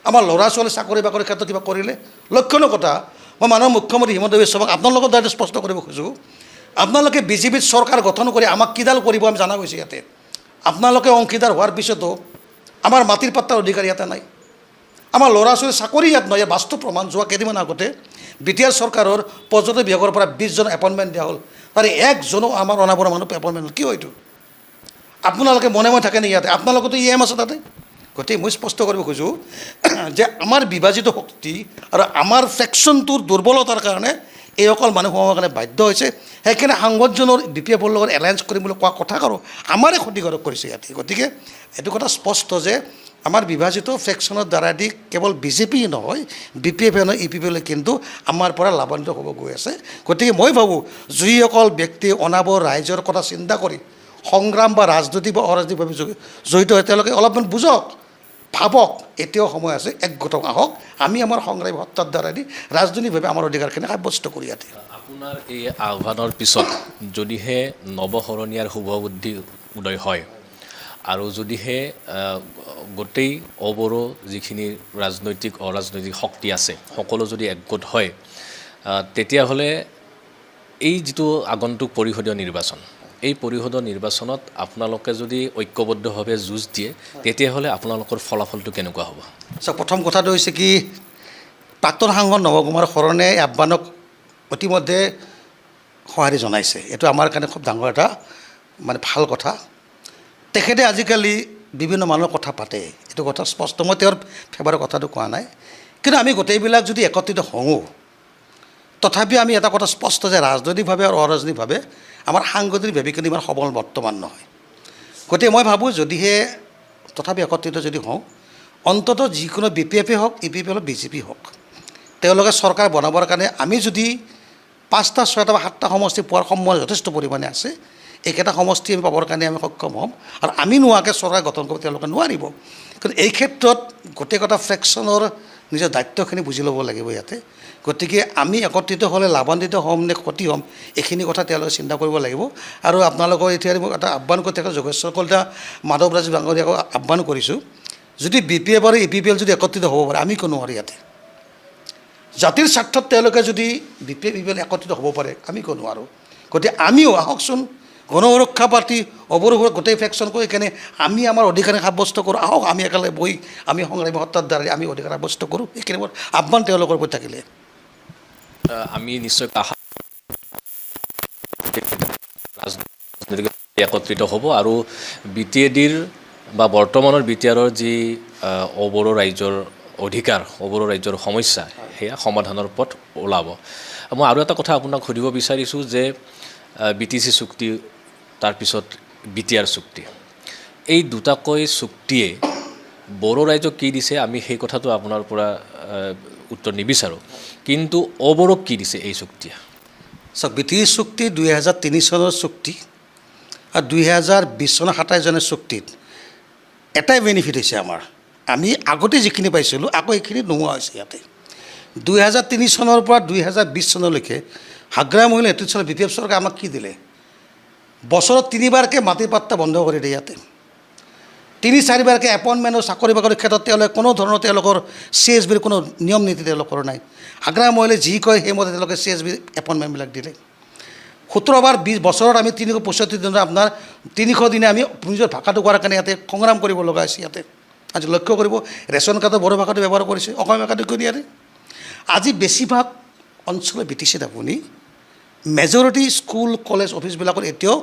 আমাৰ ল'ৰা ছোৱালী চাকৰি বাকৰিৰ ক্ষেত্ৰত কিবা কৰিলে? লক্ষণীয় কথা, মই মানুহৰ মুখ্যমন্ত্ৰী হিমন্ত বিশ্ব শৰ্মাক আপোনালোকৰ দ্বাৰা স্পষ্ট কৰিব খোজোঁ, আপোনালোকে বিজেপিত চৰকাৰ গঠন কৰি আমাক কিডাল কৰিব আমি জনা গৈছে ইয়াতে। আপোনালোকে অংশীদাৰ হোৱাৰ পিছতো আমাৰ মাটিৰ পাত্তাৰ অধিকাৰ ইয়াতে নাই, আমাৰ ল'ৰা ছোৱালীৰ চাকৰি ইয়াত নহয়। ইয়াৰ বাস্তৱ প্ৰমাণ, যোৱা কেইদিনমান আগতে BTR চৰকাৰৰ পৰ্যটন বিভাগৰ পৰা 20 জন এপইণ্টমেণ্ট দিয়া হ'ল, তাৰে একজনো আমাৰ অনাবৰা মানুহ এপইণ্টমেণ্ট হ'ল। কি হয়তো আপোনালোকে মনে মনে থাকে নেকি ইয়াতে? আপোনালোকতো EM আছে তাতে। গতিকে মই স্পষ্ট কৰিব খোজোঁ যে আমাৰ বিভাজিত শক্তি আৰু আমাৰ ফ্ৰেকশ্যনটোৰ দুৰ্বলতাৰ কাৰণে এই অকল মানুহ হোৱাৰ কাৰণে বাধ্য হৈছে। সেইকাৰণে সাংসদজনৰ BPFৰ লগত এলায়েঞ্চ কৰিম বুলি কোৱা কথা আৰু আমাৰে ক্ষতিকাৰক কৰিছে ইয়াতে। গতিকে এইটো কথা স্পষ্ট যে আমাৰ বিভাজিত ফ্ৰেকশ্যনৰ দ্বাৰাদি কেৱল বিজেপি নহয়, BPF নহয়, EPPলৈ কিন্তু আমাৰ পৰা লাভান্বিত হ'ব গৈ আছে। গতিকে মই ভাবোঁ, যিসকল ব্যক্তি অনাবৰ ৰাইজৰ কথা চিন্তা কৰি সংগ্ৰাম বা ৰাজনৈতিক বা অৰাজনৈতিকভাৱে জড়িত হয়, তেওঁলোকে অলপমান বুজক, ভাবক, এতিয়াও সময় আছে, একগোট আহক, আমি আমাৰ সংগ্ৰামী সত্তাৰ দ্বাৰাদি ৰাজনৈতিকভাৱে আমাৰ অধিকাৰখিনি সাব্যস্ত কৰি ইয়াতে। আপোনাৰ এই আহ্বানৰ পিছত যদিহে নৱসৰণীয়াৰ শুভবুদ্ধি উদয় হয় আৰু যদিহে গোটেই অবড়ো যিখিনি ৰাজনৈতিক অৰাজনৈতিক শক্তি আছে সকলো যদি একগোট হয়, তেতিয়াহ'লে এই যিটো আগন্তুক পৰিষদীয় নিৰ্বাচন, এই পৰিষদৰ নিৰ্বাচনত আপোনালোকে যদি ঐক্যবদ্ধভাৱে যুঁজ দিয়ে, তেতিয়াহ'লে আপোনালোকৰ ফলাফলটো কেনেকুৱা হ'ব? প্ৰথম কথাটো হৈছে কি, প্ৰাক্তন সাংসদ নৱ কুমাৰ শৰণে আহ্বানক ইতিমধ্যে সঁহাৰি জনাইছে। এইটো আমাৰ কাৰণে খুব ডাঙৰ এটা ভাল কথা। তেখেতে আজিকালি বিভিন্ন মানুহৰ কথা পাতে, এইটো কথা স্পষ্ট। মই তেওঁৰ ফেভাৰৰ কথাটো কোৱা নাই, কিন্তু আমি গোটেইবিলাক যদি একত্ৰিত হওঁ, তথাপি আমি এটা কথা স্পষ্ট যে ৰাজনৈতিকভাৱে আৰু অৰাজনৈতিকভাৱে আমাৰ সাংগঠনিকভাৱে কিন্তু ইমান সবল বৰ্তমান নহয়। গতিকে মই ভাবোঁ যদিহে তথাপি একত্ৰিত যদি হওঁ, অন্ততঃ যিকোনো BPF হওক, EPP হওক, BJP হওক, তেওঁলোকে চৰকাৰ বনাবৰ কাৰণে আমি যদি 5টা 6টা বা 7টা সমষ্টি পোৱাৰ সম্ভাৱনা যথেষ্ট পৰিমাণে আছে, এইকেইটা সমষ্টি আমি পাবৰ কাৰণে আমি সক্ষম হ'ম। আৰু আমি নোহোৱাকৈ চৰকাৰ গঠন কৰিব তেওঁলোকে নোৱাৰিব। কিন্তু এই ক্ষেত্ৰত গোটেইকেইটা ফ্ৰেকশ্যনৰ নিজৰ দায়িত্বখিনি বুজি ল'ব লাগিব ইয়াতে। গতিকে আমি একত্ৰিত হ'লে লাভান্বিত হ'ম নে ক্ষতি হ'ম, এইখিনি কথা তেওঁলোকে চিন্তা কৰিব লাগিব। আৰু আপোনালোকৰ এতিয়া মই এটা আহ্বান কৰি থকা যোগেশ্বৰ কলিতা, মাধৱ ৰাজীৱ ডাঙৰীয়াক আহ্বান কৰিছোঁ, যদি BPF আৰু EPPL যদি একত্ৰিত হ'ব পাৰে, আমি কিয় নোৱাৰোঁ ইয়াতে? জাতিৰ স্বাৰ্থত তেওঁলোকে যদি BPF EPPL একত্ৰিত হ'ব পাৰে, আমি কিয় নোৱাৰোঁ? গতিকে আমিও আহকচোন, গণ সুৰক্ষা পাৰ্টি অবড়ো গোটেই ফ্ৰেকশ্যন কৰি কেনে আমি আমাৰ অধিকাৰ সাব্যস্ত কৰোঁ। আহক, আমি একেলগে বহি আমি সংগ্ৰামী সত্তাৰ দ্বাৰা আমি অধিকাৰ সাব্যস্ত কৰোঁ। এইখিনি মোৰ আহ্বান তেওঁলোকৰ প্ৰতি থাকিলে। আমি নিশ্চয় আশা একত্ৰিত হ'ব আৰু BTADৰ বা বৰ্তমানৰ BTRৰ যি অবড়ো ৰাইজৰ অধিকাৰ, অবড়ো ৰাইজৰ সমস্যা, সেয়া সমাধানৰ পথ ওলাব। মই আৰু এটা কথা আপোনাক সুধিব বিচাৰিছোঁ যে BTC চুক্তি, তাৰপিছত BTR চুক্তি, এই দুটাকৈ চুক্তিয়ে বড়ো ৰাইজক কি দিছে, আমি সেই কথাটো আপোনাৰ পৰা উত্তৰ নিবিচাৰোঁ, কিন্তু অবড়োক কি দিছে এই চুক্তিয়ে? চাওক, BTC চুক্তি 2003 চনৰ চুক্তি আৰু 2020 চনৰ 27 চনৰ চুক্তিত এটাই বেনিফিট হৈছে আমাৰ, আমি আগতে যিখিনি পাইছিলোঁ আকৌ এইখিনি নোহোৱা হৈছে ইয়াতে। 2003 চনৰ পৰা 2020 চনলৈকে হাগ্ৰা মহিলা নেতৃত্বত BPF চৰকাৰে আমাক কি দিলে? বছৰত 3বাৰকৈ মাটিৰ পাত্তা বন্ধ কৰি দিয়ে ইয়াতে। 3-4বাৰকৈ এপইণ্টমেণ্টৰ চাকৰি বাকৰিৰ ক্ষেত্ৰত তেওঁলোকে কোনো ধৰণৰ তেওঁলোকৰ CSBৰ কোনো নিয়ম নীতি তেওঁলোকৰ নাই। হাগ্ৰা মহিলাই যি কয় সেইমতে তেওঁলোকে CSB এপইণ্টমেণ্টবিলাক দিলে। 17বাৰ 20 বছৰত আমি 365 দিনত আপোনাৰ 300 দিনে আমি নিজৰ ভাষাটো কোৱাৰ কাৰণে ইয়াতে সংগ্ৰাম কৰিব লগা হৈছে ইয়াতে। আজি লক্ষ্য কৰিব, ৰেচন কাৰ্ডত বড়ো ভাষাটো ব্যৱহাৰ কৰিছে, অসমীয়া ভাষাটো কৰি ইয়াতে। আজি বেছিভাগ অঞ্চলৰ BTCত আপুনি মেজৰিটি স্কুল কলেজ অফিচবিলাকত এতিয়াও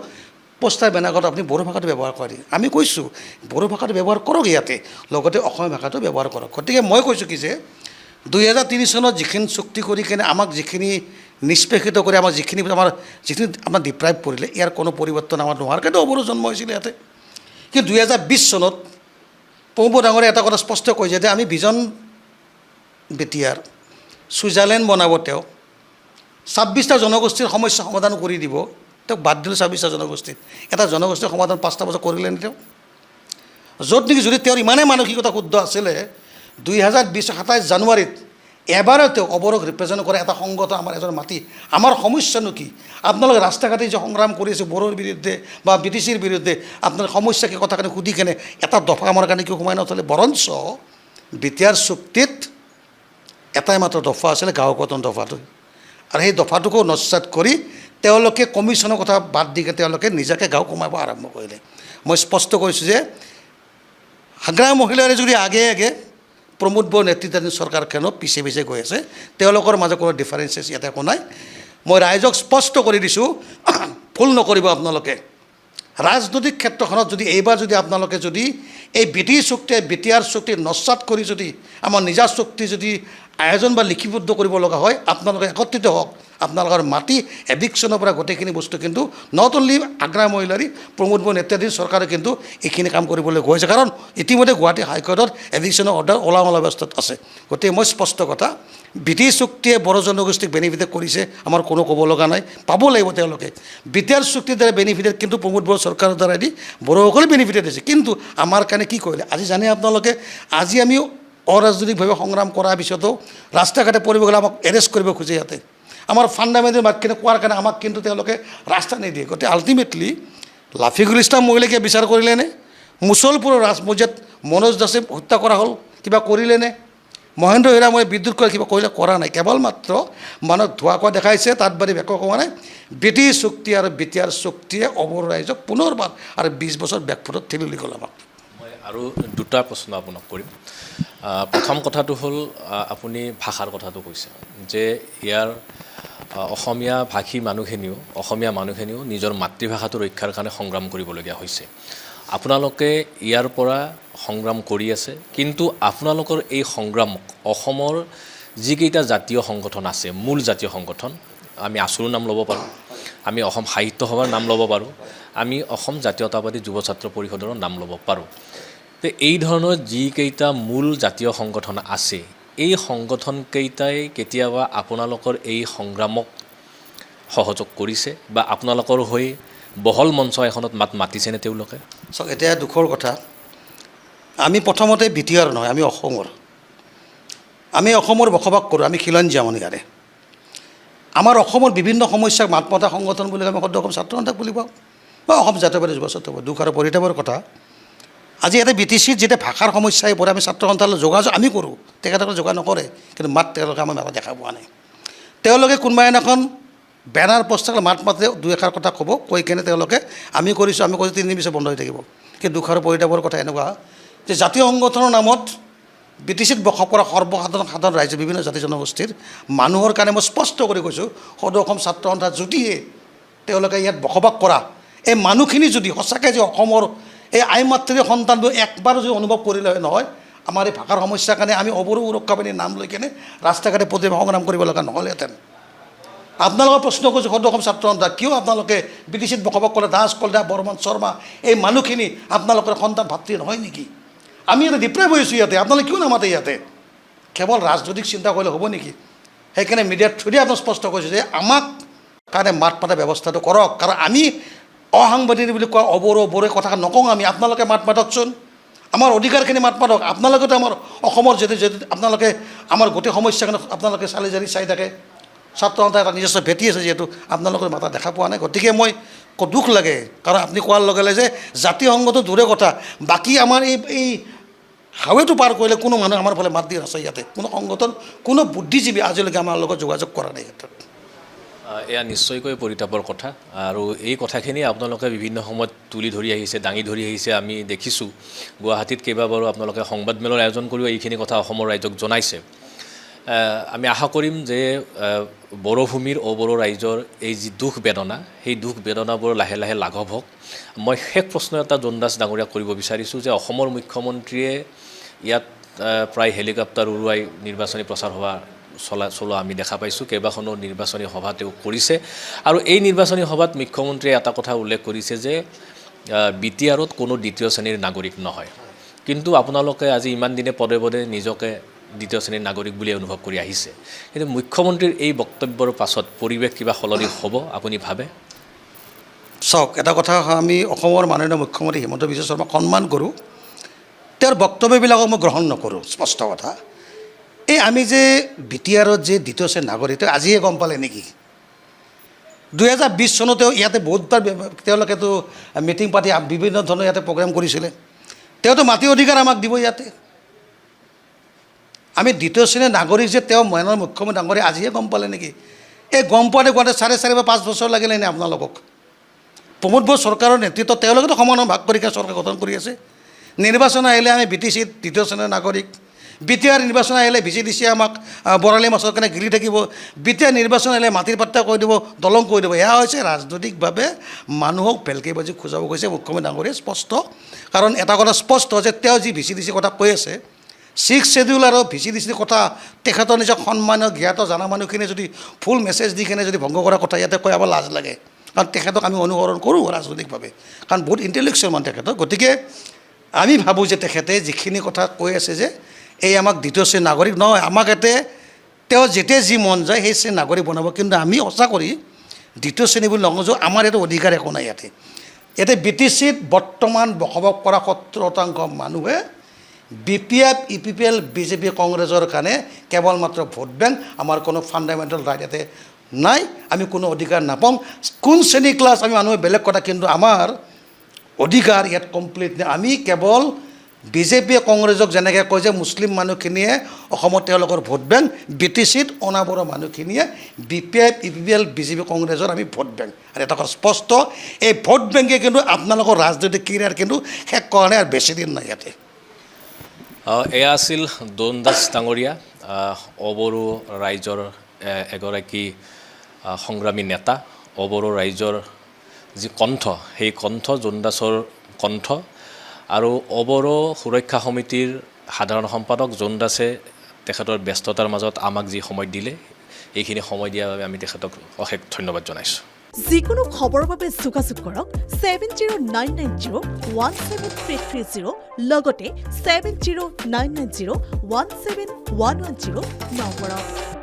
পোষ্টাৰ বেনাৰত আপুনি বড়ো ভাষাটো ব্যৱহাৰ কৰে। আমি কৈছোঁ বড়ো ভাষাটো ব্যৱহাৰ কৰক ইয়াতে, লগতে অসমীয়া ভাষাটো ব্যৱহাৰ কৰক। গতিকে মই কৈছোঁ কি যে 2003 চনত যিখিনি চুক্তি কৰি কিনে আমাক যিখিনি নিষ্পেষিত কৰি আমাৰ যিখিনি আমাৰ ডিপ্ৰাইভ কৰিলে, ইয়াৰ কোনো পৰিৱৰ্তন আমাৰ নোহোৱাৰ কাৰণে অবড়ো জন্ম হৈছিলে ইয়াতে। কিন্তু 2020 চনত প্ৰমোদ ডাঙৰে এটা কথা স্পষ্ট কৈছে যে আমি ভিজন BTR ছুইজাৰলেণ্ড বনাব, তেওঁ 26টা জনগোষ্ঠীৰ সমস্যা সমাধান কৰি দিব। তেওঁক বাদ দিলোঁ 26টা জনগোষ্ঠীত, এটা জনগোষ্ঠীৰ সমাধান 5টা বছৰ কৰিলে নে তেওঁ? য'ত নেকি যদি তেওঁৰ ইমানেই মানসিকতা শুদ্ধ আছিলে, 2020 27 জানুৱাৰীত এবাৰে তেওঁ অবড়োক ৰিপ্ৰেজেণ্ট কৰে এটা সংগঠন আমাৰ এজন মাতি, আমাৰ সমস্যানো কি? আপোনালোকে ৰাস্তা ঘাটে যে সংগ্ৰাম কৰি আছে বড়োৰ বিৰুদ্ধে বা BTCৰ বিৰুদ্ধে, আপোনাৰ সমস্যা কি কথাখিনি সুধি কেনে এটা দফা আমাৰ কাৰণে কিয় সোমাই নথলে? বৰঞ্চ BTR চুক্তিত এটাই মাত্ৰ দফা আছিলে, গাঁও গঠন দফাটো, আৰু সেই দফাটোকো নস্যাৎ কৰি তেওঁলোকে কমিশ্যনৰ কথা বাদ দি তেওঁলোকে নিজাকৈ গাঁও কমাব আৰম্ভ কৰিলে। মই স্পষ্ট কৰিছোঁ যে হাগ্ৰা মহিলাৰে যদি আগে আগে প্ৰমোদ বড়োৰ নেতৃত্বাধীন চৰকাৰখনো পিছে পিছে গৈ আছে, তেওঁলোকৰ মাজত কোনো ডিফাৰেঞ্চেছ ইয়াতে একো নাই। মই ৰাইজক স্পষ্ট কৰি দিছোঁ, ভুল নকৰিব আপোনালোকে। ৰাজনৈতিক ক্ষেত্ৰখনত যদি এইবাৰ যদি আপোনালোকে যদি এই BTC চুক্তিয়ে BTR চুক্তি নস্যাৎ কৰি যদি আমাৰ নিজা চুক্তি যদি আয়োজন বা লিপিবদ্ধ কৰিব লগা হয়, আপোনালোকে একত্ৰিত হওক। আপোনালোকৰ মাটি এভিকশ্যনৰ পৰা গোটেইখিনি বস্তু কিন্তু নট অনলি আগ্ৰা মহিলাৰী প্ৰমোদ বড়োৰ নেতৃত্বাধীন চৰকাৰে কিন্তু এইখিনি কাম কৰিবলৈ গৈ আছে, কাৰণ ইতিমধ্যে গুৱাহাটী হাইকোৰ্টত এভিকশ্যনৰ অৰ্ডাৰ ওলাওলা অৱস্থাত আছে। গতিকে মই স্পষ্ট কথা, BTC চুক্তিয়ে বড়ো জনগোষ্ঠীক বেনিফিটেড কৰিছে, আমাৰ কোনো ক'ব লগা নাই, পাব লাগিব তেওঁলোকে। BTR চুক্তিৰ দ্বাৰা বেনিফিটেড কিন্তু প্ৰমোদ বড়োৰ চৰকাৰৰ দ্বাৰাইদি বড়োসকলে বেনিফিটেড হৈছে। কিন্তু আমাৰ কাৰণে কি কৰিলে? আজি জানে আপোনালোকে, আজি আমি অৰাজনৈতিকভাৱে সংগ্ৰাম কৰাৰ পিছতো ৰাস্তা ঘাটে পৰিব গ'লে আমাক এৰেষ্ট কৰিব খোজে ইয়াতে। আমাৰ ফাণ্ডামেণ্টেল বাটখিনি কোৱাৰ কাৰণে আমাক কিন্তু তেওঁলোকে ৰাস্তা নিদিয়ে। গতিকে আল্টিমেটলি লাফিকুল ইছলাম মহিলাকে বিচাৰ কৰিলেনে? মুছলপুৰৰ ৰাজমজিয়াত মনোজ দাসে হত্যা কৰা হ'ল, কিবা কৰিলেনে? মহেন্দ্ৰ হীৰাময়ে বিদ্যুৎ কৰা কিবা কৰিলে? কৰা নাই। কেৱল মাত্ৰ মানুহক ধোঁৱা কোৱা দেখাইছে, তাত বাদে একো কোৱা নাই। BTC চুক্তি আৰু BTR চুক্তিয়ে অবড়ো ৰাইজক পুনৰবাৰ আৰু 20 বছৰ বেকফুটত ঠেলি গ'ল আমাক। মই আৰু দুটা প্ৰশ্ন আপোনাক কৰিম। প্ৰথম কথাটো হ'ল, আপুনি ভাষাৰ কথাটো কৈছে যে ইয়াৰ অসমীয়া ভাষী মানুহখিনিও নিজৰ মাতৃভাষাটো ৰক্ষাৰ কাৰণে সংগ্ৰাম কৰিবলগীয়া হৈছে। আপোনালোকে ইয়াৰ পৰা সংগ্ৰাম কৰি আছে, কিন্তু আপোনালোকৰ এই সংগ্ৰামক অসমৰ যিকেইটা জাতীয় সংগঠন আছে, মূল জাতীয় সংগঠন, আমি আছুৰ নাম ল'ব পাৰোঁ, আমি অসম সাহিত্য সভাৰ নাম ল'ব পাৰোঁ, আমি অসম জাতীয়তাবাদী যুৱ ছাত্ৰ পৰিষদৰ নাম ল'ব পাৰোঁ। তো এই ধৰণৰ যিকেইটা মূল জাতীয় সংগঠন আছে, এই সংগঠনকেইটাই কেতিয়াবা আপোনালোকৰ এই সংগ্ৰামক সহযোগ কৰিছে বা আপোনালোকৰ হৈ বহল মঞ্চ এখনত মাতিছেনে তেওঁলোকে? চাওক, এতিয়া দুখৰ কথা, আমি প্ৰথমতে BTR নহয়, আমি অসমৰ বসবাস কৰোঁ, আমি খিলঞ্জীয়া মণিহাৰে। আমাৰ অসমৰ বিভিন্ন সমস্যাক মাত মতা সংগঠন বুলি আমি সদৌ অসম ছাত্ৰ সন্থাক বুলি পাওঁ বা অসম জাতীয়বাদী যুৱ ছাত্ৰ। দুখ আৰু পৰিতাপৰ কথা, আজি ইয়াতে BTCত যেতিয়া ভাষাৰ সমস্যাই পৰে, আমি ছাত্ৰ সন্থাৰ যোগাযোগ আমি কৰোঁ, তেখেতসকলে যোগাযোগ নকৰে, কিন্তু মাত তেওঁলোকে আমাৰ মাত দেখা পোৱা নাই। তেওঁলোকে কোনোবা এদিনাখন বেনাৰ পোষ্টাৰ মাত মাতে, দুই এষাৰ কথা ক'ব, কৈ কেনে তেওঁলোকে আমি কৰিছোঁ 3 দিন পিছত বন্ধ হৈ থাকিব। কিন্তু দুখ আৰু পৰিতাপৰ কথা এনেকুৱা যে জাতীয় সংগঠনৰ নামত BTCত বসবাস কৰা সাধাৰণ ৰাইজ, বিভিন্ন জাতি জনগোষ্ঠীৰ মানুহৰ কাৰণে মই স্পষ্ট কৰি কৈছোঁ, সদৌ অসম ছাত্ৰ সন্থা যদিহে তেওঁলোকে ইয়াত বসবাস কৰা এই মানুহখিনি যদি সঁচাকৈ যে অসমৰ এই আই মাতৃৰ সন্তানটো একবাৰ যদি অনুভৱ কৰিলে হয় নহয় আমাৰ এই ভাষাৰ সমস্যাৰ কাৰণে আমি অবৰো সুৰক্ষা বাহিনীৰ নাম লৈ কেনে ৰাস্তা ঘাটে প্ৰতিবাদ সংগ্ৰাম কৰিব লগা নহ'লহেঁতেন আপোনালোকৰ প্ৰশ্ন কৰিছোঁ সদৌ অসম ছাত্ৰ সন্থা কিয় আপোনালোকে বিটিচিত বসবাস কৰে দাস কলিতা বৰ্মন শৰ্মা এই মানুহখিনি আপোনালোকৰ সন্তান ভাতৃ নহয় নেকি আমি এটা ডিপ্ৰাইভ হৈছোঁ ইয়াতে আপোনালোকে কিয় নামাতে ইয়াতে কেৱল ৰাজনৈতিক চিন্তা কৰিলে হ'ব নেকি সেইকাৰণে মিডিয়াৰ থ্ৰুদি আপোনাক স্পষ্ট কৰিছোঁ যে আমাক কাৰণে মাত মাতা ব্যৱস্থাটো কৰক কাৰণ আমি অসাংবাদিক বুলি কোৱা অবৰো বড়ো কথা নকওঁ আমি আপোনালোকে মাত মাতকচোন আমাৰ অধিকাৰখিনি মাত মাতক আপোনালোকেতো আমাৰ অসমৰ যদি আপোনালোকে আমাৰ গোটেই সমস্যাখিনি আপোনালোকে চালি জাৰি চাই থাকে ছাত্ৰ সন্থাই এটা নিজস্ব ভেটি আছে যিহেতু আপোনালোকৰ মাতা দেখা পোৱা নাই গতিকে মই দুখ লাগে কাৰণ আপুনি কোৱাৰ লগে লগে যে জাতিসংঘটো দূৰে কথা বাকী আমাৰ এই হাৱেটো পাৰ কৰিলে কোনো মানুহ আমাৰ ফালে মাত দি আছে ইয়াতে কোনো সংগঠন কোনো বুদ্ধিজীৱী আজিলৈকে আমাৰ লগত যোগাযোগ কৰা নাই ক্ষেত্ৰত এয়া নিশ্চয়কৈ পৰিতাপৰ কথা আৰু এই কথাখিনি আপোনালোকে বিভিন্ন সময়ত তুলি ধৰি আহিছে দাঙি ধৰি আহিছে আমি দেখিছোঁ গুৱাহাটীত কেইবাবাৰো আপোনালোকে সংবাদমেলৰ আয়োজন কৰিও এইখিনি কথা অসমৰ ৰাইজক জনাইছে আমি আশা কৰিম যে বড়োভূমিৰ অবড়ো ৰাইজৰ এই যি দুখ বেদনা সেই দুখ বেদনাবোৰ লাহে লাহে লাঘৱ হওক মই শেষ প্ৰশ্ন এটা জোনদাস ডাঙৰীয়াক কৰিব বিচাৰিছোঁ যে অসমৰ মুখ্যমন্ত্ৰীয়ে ইয়াত প্ৰায় হেলিকপ্টাৰ উৰুৱাই নিৰ্বাচনী প্ৰচাৰ সভা চলোৱা আমি দেখা পাইছোঁ কেইবাখনো নিৰ্বাচনী সভা তেওঁ কৰিছে আৰু এই নিৰ্বাচনী সভাত মুখ্যমন্ত্ৰীয়ে এটা কথা উল্লেখ কৰিছে যে BTRত কোনো দ্বিতীয় শ্ৰেণীৰ নাগৰিক নহয় কিন্তু আপোনালোকে আজি ইমান দিনে পদে পদে নিজকে দ্বিতীয় শ্ৰেণীৰ নাগৰিক বুলি অনুভৱ কৰি আহিছে কিন্তু মুখ্যমন্ত্ৰীৰ এই বক্তব্যৰ পাছত পৰিৱেশ কিবা সলনি হ'ব আপুনি ভাবে চাওক এটা কথা আমি অসমৰ মাননীয় মুখ্যমন্ত্ৰী হিমন্ত বিশ্ব শৰ্মাক সন্মান কৰোঁ তেওঁৰ বক্তব্যবিলাকক মই গ্ৰহণ নকৰোঁ স্পষ্ট কথা এই আমি যে BTRত যে দ্বিতীয় শ্ৰেণীৰ নাগৰিক তেওঁ আজিহে গম পালে নেকি 2020 চনতেও ইয়াতে বহুতবাৰ তেওঁলোকেতো মিটিং পাতি বিভিন্ন ধৰণৰ ইয়াতে প্ৰগ্ৰাম কৰিছিলে তেওঁতো মাটি অধিকাৰ আমাক দিব ইয়াতে আমি দ্বিতীয় শ্ৰেণীৰ নাগৰিক যে তেওঁ মাননীয় মুখ্যমন্ত্ৰী ডাঙৰীয়া আজিহে গম পালে নেকি এই গম পোৱাতে কোৱাতে 4.5 বা 5 বছৰ লাগিলে নে আপোনালোকক প্ৰমোদ বড়ো চৰকাৰৰ নেতৃত্বত তেওঁলোকেতো সমান ভাগ কৰি চৰকাৰ গঠন কৰি আছে নিৰ্বাচন আহিলে আমি BTCত দ্বিতীয় শ্ৰেণীৰ নাগৰিক BTR নিৰ্বাচন আহিলে VCDC আমাক বৰালি মাছৰ কাৰণে গিলি থাকিব BTR নিৰ্বাচন আহিলে মাটিৰ পাত্তা কৈ দিব দলং কৈ দিব এয়া হৈছে ৰাজনৈতিকভাৱে মানুহক ভেলকি বাজি খোজাব গৈছে মুখ্যমন্ত্ৰী ডাঙৰীয়াই স্পষ্ট কাৰণ এটা কথা স্পষ্ট যে তেওঁ যি VCDC কথা কৈ আছে 6 শেডিউল আৰু VCDC কথা তেখেতৰ নিজৰ সন্মানীয় জ্ঞাত জানা মানুহখিনিয়ে যদি ফুল মেছেজ দি কেনে যদি ভংগ কৰা কথা ইয়াতে কৈ আমাৰ লাজ লাগে কাৰণ তেখেতক আমি অনুসৰণ কৰোঁ ৰাজনৈতিকভাৱে কাৰণ বহুত ইণ্টেলেকচুৱেল মানুহ তেখেতক গতিকে আমি ভাবোঁ যে তেখেতে যিখিনি কথা কৈ আছে যে এই আমাক দ্বিতীয় শ্ৰেণীৰ নাগৰিক নহয় আমাক ইয়াতে তেওঁ যেতিয়া যি মন যায় সেই শ্ৰেণীৰ নাগৰিক বনাব কিন্তু আমি সঁচা কৰি দ্বিতীয় শ্ৰেণী বুলি নকওঁ যে আমাৰ ইয়াতে অধিকাৰ একো নাই ইয়াতে BTCত বৰ্তমান বসবাস কৰা 70% মানুহে BPF EPPL BJP কংগ্ৰেছৰ কাৰণে কেৱল মাত্ৰ ভোট বেংক আমাৰ কোনো ফাণ্ডামেণ্টেল ৰাইট ইয়াতে নাই আমি কোনো অধিকাৰ নাপাওঁ কোন শ্ৰেণী ক্লাছ আমি মানুহে বেলেগ কথা কিন্তু আমাৰ অধিকাৰ ইয়াত কমপ্লিট নাই আমি কেৱল BJP কংগ্ৰেছক যেনেকৈ কয় যে মুছলিম মানুহখিনিয়ে অসমত তেওঁলোকৰ ভোট বেংক BTCত অনাবৰা মানুহখিনিয়ে BPF EPPL BJP কংগ্ৰেছৰ আমি ভোট বেংক আৰু এটা কথা স্পষ্ট এই ভোট বেংকে কিন্তু আপোনালোকৰ ৰাজনৈতিক কেৰিয়াৰ কিন্তু শেষ কৰা নাই আৰু বেছি দিন নাই ইয়াতে এয়া আছিল জোনদাস ডাঙৰীয়া অবড়ো ৰাইজৰ এগৰাকী সংগ্ৰামী নেতা অবড়ো ৰাইজৰ যি কণ্ঠ সেই কণ্ঠ জোনদাসৰ কণ্ঠ আৰু অবড়ো সুৰক্ষা সমিতিৰ সাধাৰণ সম্পাদক জোনদাসে তেখেতৰ ব্যস্ততাৰ মাজত আমাক যি সময় দিলে এইখিনি সময় দিয়াৰ বাবে আমি তেখেতক অশেষ ধন্যবাদ জনাইছোঁ যিকোনো খবৰৰ বাবে যোগাযোগ কৰক 7099017330 লগতে 7099017110 নম্বৰত